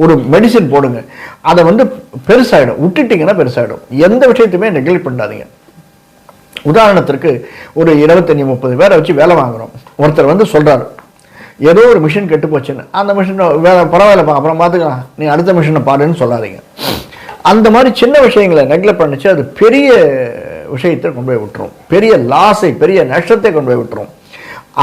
ஒரு மெடிசின் போடுங்க. அதை வந்து பெருசாகிடும், விட்டுட்டிங்கன்னா பெருசாகிடும். எந்த விஷயத்தையுமே நெக்லெக்ட் பண்ணாதீங்க. உதாரணத்திற்கு ஒரு 25-30 பேரை வச்சு வேலை வாங்குகிறோம். ஒருத்தர் வந்து சொல்கிறார், ஏதோ ஒரு மிஷின் கெட்டு போச்சுன்னு. அந்த மிஷின் வேலை பரவாயில்லப்பா, அப்புறம் பார்த்துக்கலாம், நீ அடுத்த மிஷினை பாடுன்னு சொல்லாதீங்க. அந்த மாதிரி சின்ன விஷயங்களை நெக்லெக்ட் பண்ணிச்சு, அது பெரிய விஷயத்தை கொண்டு போய் விட்டுரும், பெரிய லாஸை, பெரிய நஷ்டத்தை கொண்டு போய் விட்டுரும்.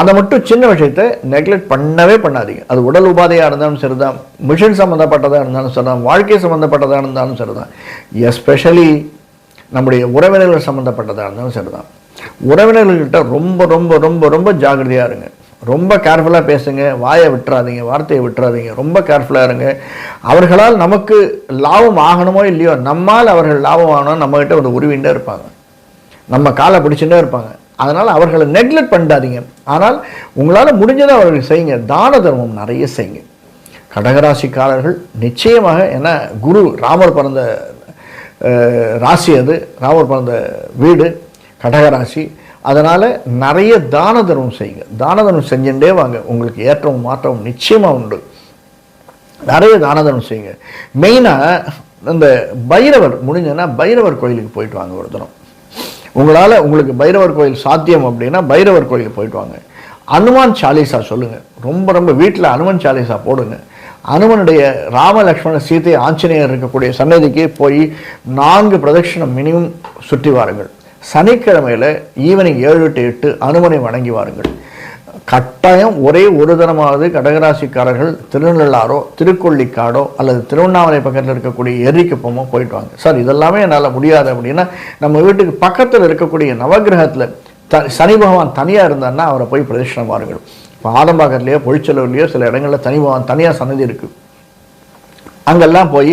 அதை மட்டும் சின்ன விஷயத்தை நெக்லெக்ட் பண்ணவே பண்ணாதீங்க. அது உடல் உபாதையாக இருந்தாலும் சரிதான், மிஷின் சம்மந்தப்பட்டதாக இருந்தாலும் சரிதான், வாழ்க்கை சம்மந்தப்பட்டதாக இருந்தாலும் சரிதான், எஸ்பெஷலி நம்முடைய உறவினர்கள் சம்மந்தப்பட்டதாக இருந்தாலும் சரிதான். உறவினர்கள்கிட்ட ரொம்ப ரொம்ப ரொம்ப ரொம்ப ஜாக்கிரதையாக இருங்க. ரொம்ப கேர்ஃபுல்லாக பேசுங்க. வாயை விட்டுறாதீங்க, வார்த்தையை விட்டுறாதீங்க. ரொம்ப கேர்ஃபுல்லாக இருங்க. அவர்களால் நமக்கு லாபம் ஆகணுமோ இல்லையோ, நம்மால் அவர்கள் லாபம் ஆகணும் நம்மகிட்ட ஒரு உருவிண்டே இருப்பாங்க, நம்ம காலை பிடிச்சுட்டே இருப்பாங்க. அதனால் அவர்களை நெக்லெக்ட் பண்ணாதீங்க. ஆனால் உங்களால் முடிஞ்சதை அவர்களுக்கு செய்யுங்க. தான தர்மம் நிறைய செய்யுங்க. கடகராசிக்காரர்கள் நிச்சயமாக, ஏன்னா குரு ராமர் பிறந்த ராசி, அது ராமர் பிறந்த வீடு கடகராசி. அதனால் நிறைய தான தர்மம் செய்யுங்க. தான தர்மம் செஞ்சுட்டே வாங்க, உங்களுக்கு ஏற்றமும் மாற்றமும் நிச்சயமாக உண்டு. நிறைய தான தர்மம் செய்யுங்க. மெயினாக இந்த பைரவர் முடிஞ்சதுன்னா பைரவர் கோயிலுக்கு போயிட்டு வாங்க. ஒரு தினம் உங்களுக்கு பைரவர் கோயில் சாத்தியம் அப்படின்னா பைரவர் கோயிலுக்கு போயிட்டு வாங்க. அனுமான் சாலிசா சொல்லுங்கள். ரொம்ப ரொம்ப வீட்டில் அனுமன் சாலிசா போடுங்க. அனுமனுடைய ராம லக்ஷ்மண சீதை ஆஞ்சநேயர் இருக்கக்கூடிய சன்னதிக்கு போய் 4 பிரதட்சணம் மினிமம் சுற்றி வாருங்கள். சனிக்கிழமையில் ஈவினிங் 7 to 8 அனுமனை வணங்கி வாருங்கள். கட்டாயம் ஒரே ஒரு தினமாவது கடகராசிக்காரர்கள் திருநள்ளாரோ திருக்கொள்ளிக்காடோ அல்லது திருவண்ணாமலை பக்கத்தில் இருக்கக்கூடிய எரிக்குப்பமோ போயிட்டு வாங்க. சார் இதெல்லாமே என்னால் முடியாது அப்படின்னா, நம்ம வீட்டுக்கு பக்கத்தில் இருக்கக்கூடிய நவகிரகத்தில் சனி பகவான் தனியாக இருந்தார்னா அவரை போய் பிரதட்சணம் வாருங்கள். இப்போ ஆதம்பாக்கத்துலேயோ பொழிச்சலூர்லேயோ சில இடங்களில் தனி பகவான் தனியாக சன்னதி இருக்குது. அங்கெல்லாம் போய்